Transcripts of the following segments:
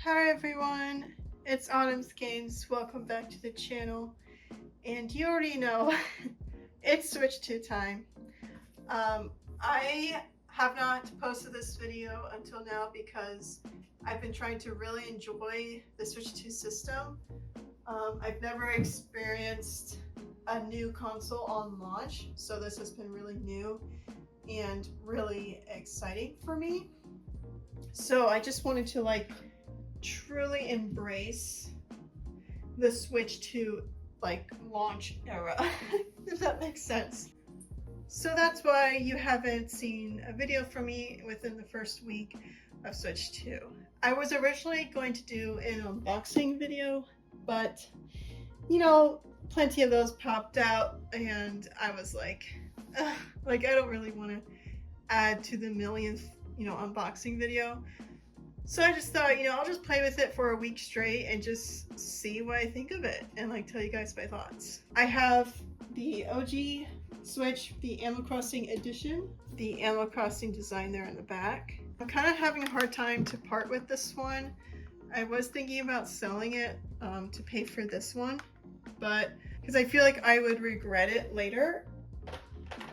Hi everyone, it's Autumn's Games. Welcome back to the channel. And you already know, it's Switch 2 time. I have not posted this video until now because I've been trying to really enjoy the Switch 2 system. I've never experienced a new console on launch, so this has been really new and really exciting for me. So I just wanted to truly embrace the Switch 2 launch era, if that makes sense. So that's why you haven't seen a video from me within the first week of Switch 2. I was originally going to do an unboxing video, but plenty of those popped out and I was like I don't really want to add to the millionth unboxing video. So I just thought, I'll just play with it for a week straight and just see what I think of it and tell you guys my thoughts. I have the OG Switch, the Animal Crossing edition, the Animal Crossing design there in the back. I'm kind of having a hard time to part with this one. I was thinking about selling it to pay for this one, but because I feel like I would regret it later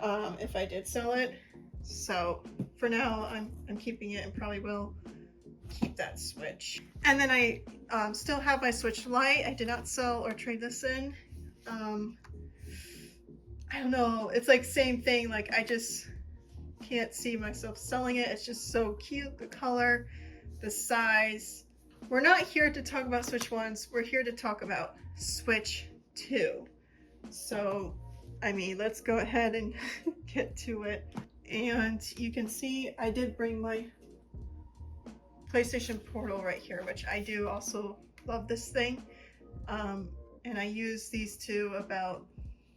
if I did sell it. So for now, I'm keeping it and probably will keep that Switch. And then I still have my Switch Lite. I did not sell or trade this in. I don't know, it's same thing, I just can't see myself selling it. It's just so cute, the color, the size. We're not here to talk about Switch 1s, we're here to talk about Switch 2. So let's go ahead and get to it. And you can see I did bring my PlayStation Portal right here, which I do also love this thing. And I use these two about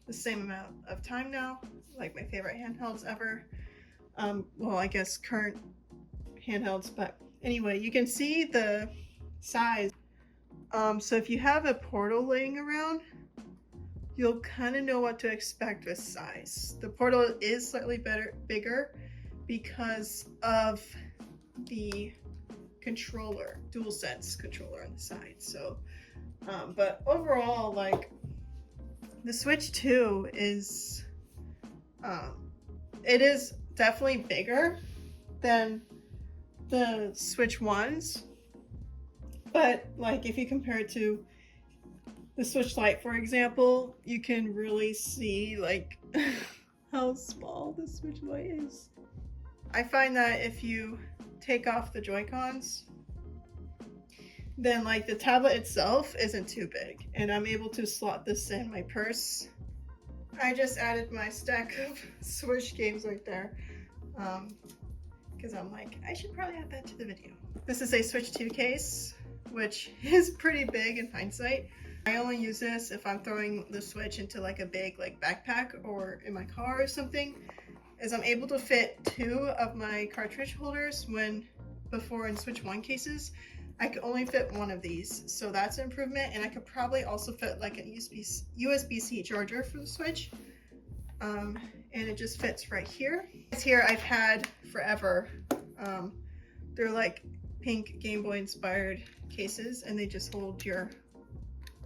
the same amount of time now, my favorite handhelds ever. Well, I guess current handhelds, but anyway, you can see the size. So if you have a Portal laying around, you'll kind of know what to expect with size. The Portal is slightly bigger because of the controller, DualSense controller on the side. So, but overall, the Switch 2 is, it is definitely bigger than the Switch 1s. But if you compare it to the Switch Lite, for example, you can really see how small the Switch Lite is. I find that if you take off the Joy-Cons, then the tablet itself isn't too big, and I'm able to slot this in my purse. I just added my stack of Switch games right there, because I'm I should probably add that to the video. This is a Switch 2 case, which is pretty big in hindsight. I only use this if I'm throwing the Switch into a big backpack or in my car or something, as I'm able to fit 2 of my cartridge holders when before in Switch 1 cases I could only fit 1 of these, so that's an improvement. And I could probably also fit an USB-C charger for the Switch, and it just fits right here. Here I've had forever. They're pink Game Boy inspired cases, and they just hold your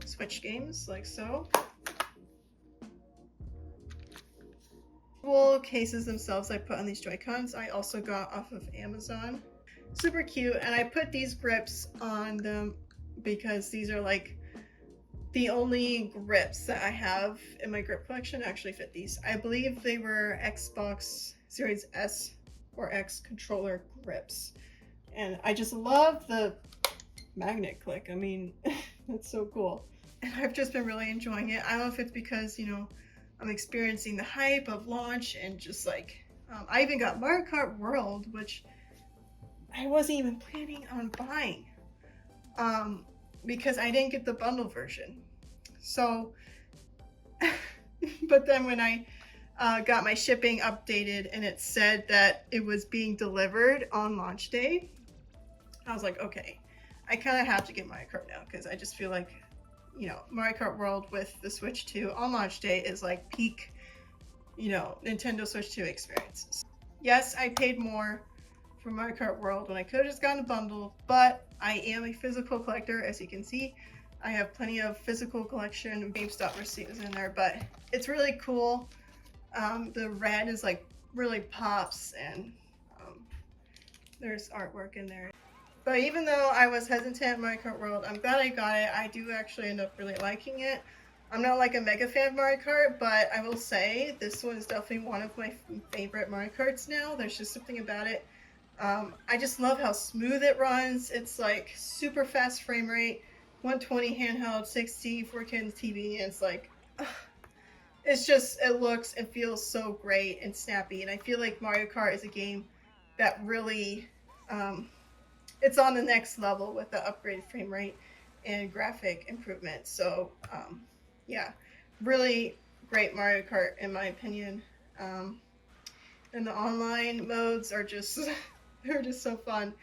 Switch games like so. Full cases themselves I put on these Joy-Cons I also got off of Amazon. Super cute, and I put these grips on them because these are the only grips that I have in my grip collection actually fit these. I believe they were Xbox Series S or X controller grips, and I just love the magnet click. That's so cool, and I've just been really enjoying it. I don't know if it's because I'm experiencing the hype of launch, and just I even got Mario Kart World, which I wasn't even planning on buying because I didn't get the bundle version. So but then when I got my shipping updated and it said that it was being delivered on launch day, I was like, okay, I kind of have to get Mario Kart now, because I just feel Mario Kart World with the Switch 2 on launch day is peak Nintendo Switch 2 experience. Yes, I paid more for Mario Kart World when I could have just gotten a bundle, but I am a physical collector, as you can see. I have plenty of physical collection GameStop receipts in there, but it's really cool. The red is like really pops, and there's artwork in there. But even though I was hesitant at Mario Kart World, I'm glad I got it. I do actually end up really liking it. I'm not like a mega fan of Mario Kart, but I will say this one is definitely one of my favorite Mario Karts now. There's just something about it. I just love how smooth it runs. It's like super fast frame rate, 120 handheld, 60, 4K on the TV, and it's like, it's just, it looks and feels so great and snappy. And I feel like Mario Kart is a game that really, it's on the next level with the upgraded frame rate and graphic improvements. So, yeah, really great Mario Kart in my opinion. And the online modes are just, they're just so fun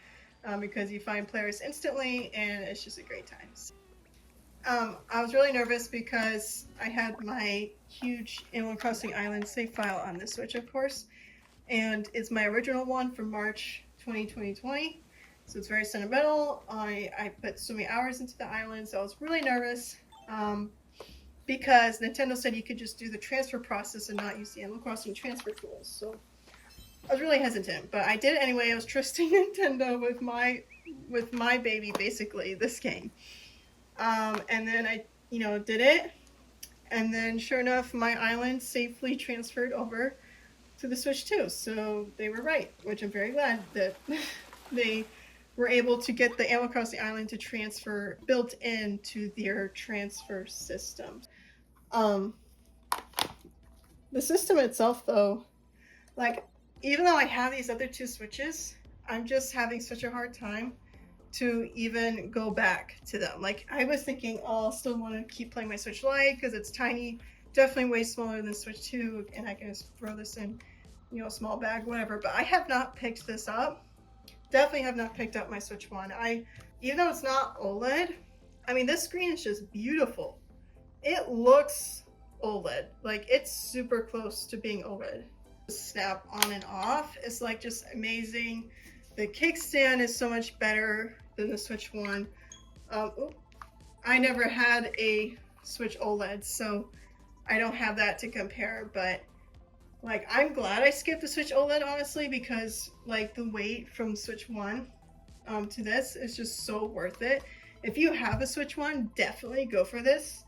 because you find players instantly and it's just a great time. I was really nervous because I had my huge Animal Crossing Island save file on the Switch, of course, and it's my original one from March 2020. So it's very sentimental. I put so many hours into the island, so I was really nervous because Nintendo said you could just do the transfer process and not use the Animal Crossing transfer tools. So I was really hesitant, but I did it anyway. I was trusting Nintendo with my baby, basically, this game. And then I, did it. And then sure enough, my island safely transferred over to the Switch 2. So they were right, which I'm very glad that they were able to get the Animal Crossing Island to transfer built into their transfer system. The system itself, though, like, even though I have these other two Switches, I'm just having such a hard time to even go back to them. Like, I was thinking, I'll still want to keep playing my Switch Lite because it's tiny, definitely way smaller than Switch 2, and I can just throw this in, a small bag, whatever. But I have not picked this up. Definitely have not picked up my Switch 1. Even though it's not OLED, I mean, this screen is just beautiful. It looks OLED. Like, it's super close to being OLED. Snap on and off is like just amazing. The kickstand is so much better than the Switch 1. I never had a Switch OLED, so I don't have that to compare, but like, I'm glad I skipped the Switch OLED, honestly, because like the wait from Switch 1 to this is just so worth it. If you have a Switch 1, definitely go for this.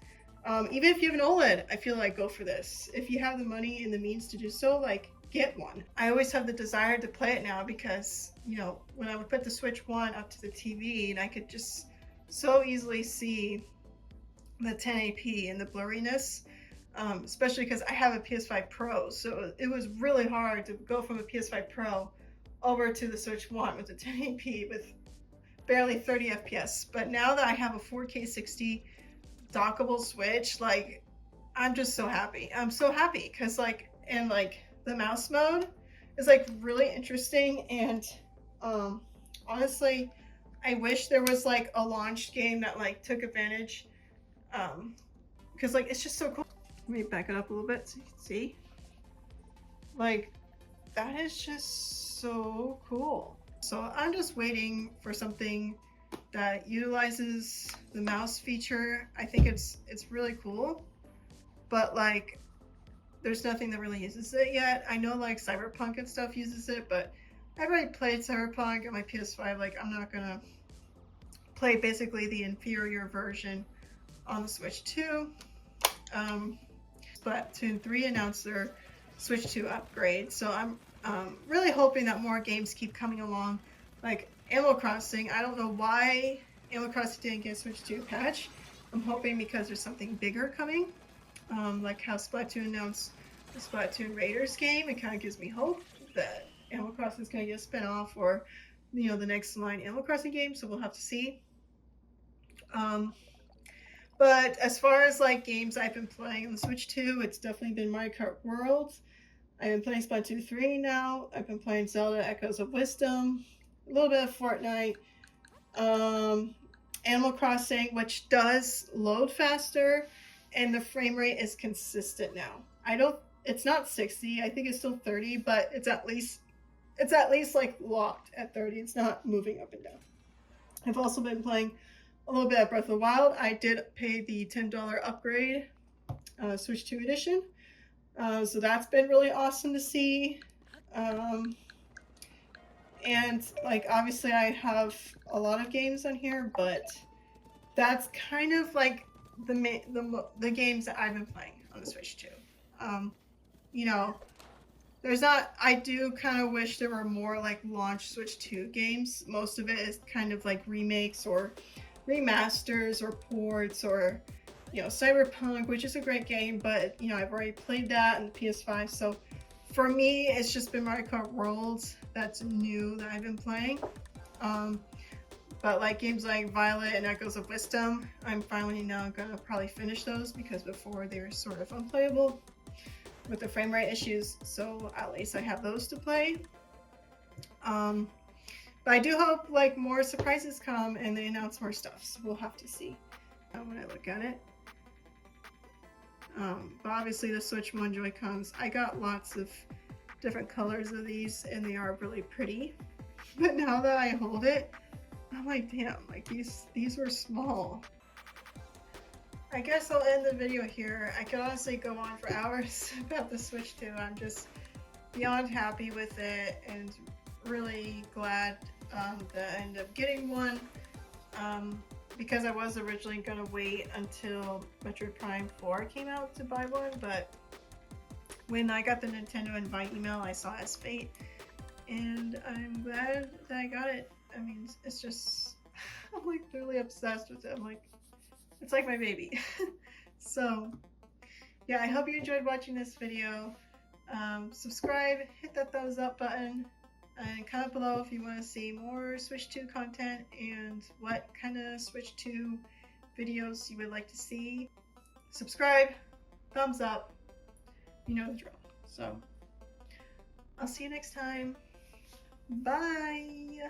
Even if you have an OLED, I feel like go for this. If you have the money and the means to do so, like, get one. I always have the desire to play it now because, when I would put the Switch 1 up to the TV and I could just so easily see the 1080p and the blurriness, especially because I have a PS5 Pro, so it was really hard to go from a PS5 Pro over to the Switch 1 with the 1080p with barely 30 FPS. But now that I have a 4K 60 dockable Switch, like, I'm just so happy. I'm so happy because the mouse mode is like really interesting, and honestly, I wish there was like a launch game that like took advantage, because like it's just so cool. Let me back it up a little bit so you can see. Like, that is just so cool. So I'm just waiting for something that utilizes the mouse feature. I think it's really cool, but like, there's nothing that really uses it yet. I know like Cyberpunk and stuff uses it, but I've already played Cyberpunk on my PS5. Like, I'm not gonna play basically the inferior version on the Switch 2. Splatoon 3 announced their Switch 2 upgrade, so I'm really hoping that more games keep coming along. Like Animal Crossing, I don't know why Animal Crossing didn't get a Switch 2 patch. I'm hoping because there's something bigger coming. Like how Splatoon announced the Splatoon Raiders game, it kind of gives me hope that Animal Crossing is going to get a spin-off, or the next line Animal Crossing game, so we'll have to see. But as far as like games I've been playing on the Switch 2, it's definitely been Mario Kart World. I've been playing Splatoon 3 now. I've been playing Zelda Echoes of Wisdom, a little bit of Fortnite, Animal Crossing, which does load faster, and the frame rate is consistent now. It's not 60, I think it's still 30, but it's at least it's at least like locked at 30. It's not moving up and down. I've also been playing a little bit of Breath of the Wild. I did pay the $10 upgrade, Switch 2 edition. So that's been really awesome to see. And like obviously I have a lot of games on here, but that's kind of like the games that I've been playing on the Switch 2. You know, there's not. I do kind of wish there were more like launch Switch 2 games. Most of it is kind of like remakes or remasters or ports or Cyberpunk, which is a great game, but I've already played that on the PS5. So for me, it's just been Mario Kart Worlds that's new that I've been playing. But like games like Violet and Echoes of Wisdom, I'm finally now gonna probably finish those because before they were sort of unplayable with the frame rate issues. So at least I have those to play. But I do hope like more surprises come and they announce more stuff. So we'll have to see when I look at it. But obviously the Switch 1 Joy-Cons, I got lots of different colors of these and they are really pretty. But now that I hold it, I'm like, damn, like these were small. I guess I'll end the video here. I could honestly go on for hours about the Switch 2. I'm just beyond happy with it and really glad that I ended up getting one. Because I was originally going to wait until Metroid Prime 4 came out to buy one, but when I got the Nintendo invite email, I saw it as fate, and I'm glad that I got it. I mean, it's just, I'm like literally obsessed with it. I'm like, it's like my baby. So, yeah, I hope you enjoyed watching this video. Subscribe, hit that thumbs up button, and comment below if you want to see more Switch 2 content and what kind of Switch 2 videos you would like to see. Subscribe, thumbs up, you know the drill. So, I'll see you next time. Bye!